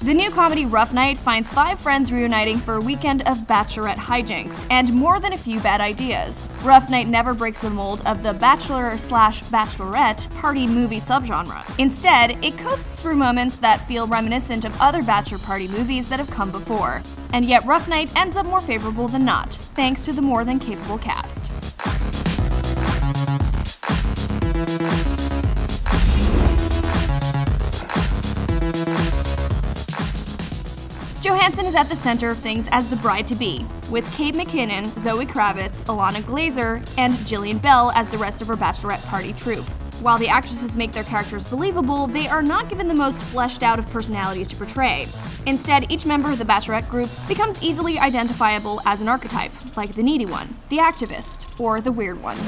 The new comedy Rough Night finds 5 friends reuniting for a weekend of bachelorette hijinks, and more than a few bad ideas. Rough Night never breaks the mold of the bachelor/bachelorette party movie subgenre. Instead, it coasts through moments that feel reminiscent of other bachelor party movies that have come before. And yet Rough Night ends up more favorable than not, thanks to the more than capable cast. Johansson is at the center of things as the bride-to-be, with McKinnon, Zoë Kravitz, Ilana Glazer, and Jillian Bell as the rest of her bachelorette party troupe. While the actresses make their characters believable, they are not given the most fleshed out of personalities to portray. Instead, each member of the bachelorette group becomes easily identifiable as an archetype, like the needy one, the activist, or the weird one.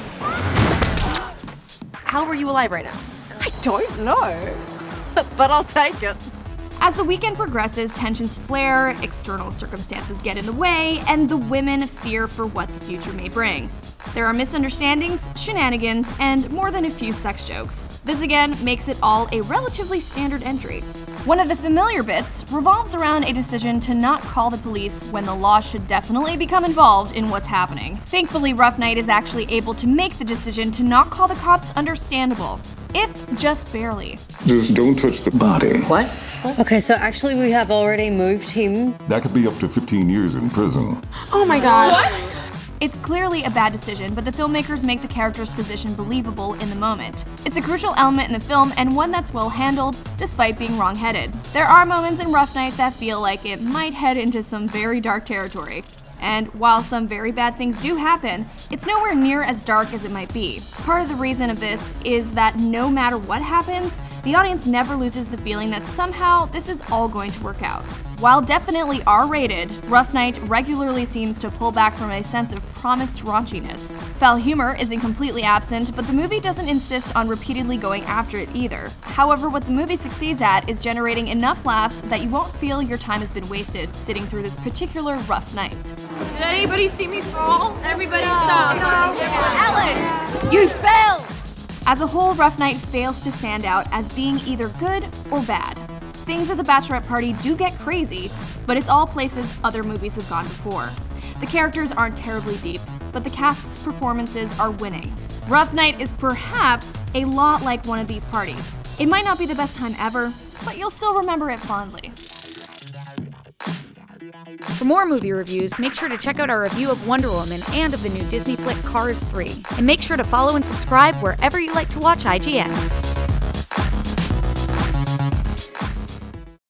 How are you alive right now? I don't know, but I'll take it. As the weekend progresses, tensions flare, external circumstances get in the way, and the women fear for what the future may bring. There are misunderstandings, shenanigans, and more than a few sex jokes. This again makes it all a relatively standard entry. One of the familiar bits revolves around a decision to not call the police when the law should definitely become involved in what's happening. Thankfully, Rough Night is actually able to make the decision to not call the cops understandable, if just barely. Just don't touch the body. What? Okay, so actually we have already moved him. That could be up to 15 years in prison. Oh my god. What? It's clearly a bad decision, but the filmmakers make the character's position believable in the moment. It's a crucial element in the film, and one that's well handled, despite being wrong-headed. There are moments in Rough Night that feel like it might head into some very dark territory. And while some very bad things do happen, it's nowhere near as dark as it might be. Part of the reason of this is that no matter what happens, the audience never loses the feeling that somehow this is all going to work out. While definitely R-rated, Rough Night regularly seems to pull back from a sense of promised raunchiness. Foul humor isn't completely absent, but the movie doesn't insist on repeatedly going after it either. However, what the movie succeeds at is generating enough laughs that you won't feel your time has been wasted sitting through this particular rough night. Did anybody see me fall? Everybody stop. Alice, you fell! As a whole, Rough Night fails to stand out as being either good or bad. Things at the bachelorette party do get crazy, but it's all places other movies have gone before. The characters aren't terribly deep, but the cast's performances are winning. Rough Night is perhaps a lot like one of these parties. It might not be the best time ever, but you'll still remember it fondly. For more movie reviews, make sure to check out our review of Wonder Woman and of the new Disney flick Cars 3. And make sure to follow and subscribe wherever you like to watch IGN.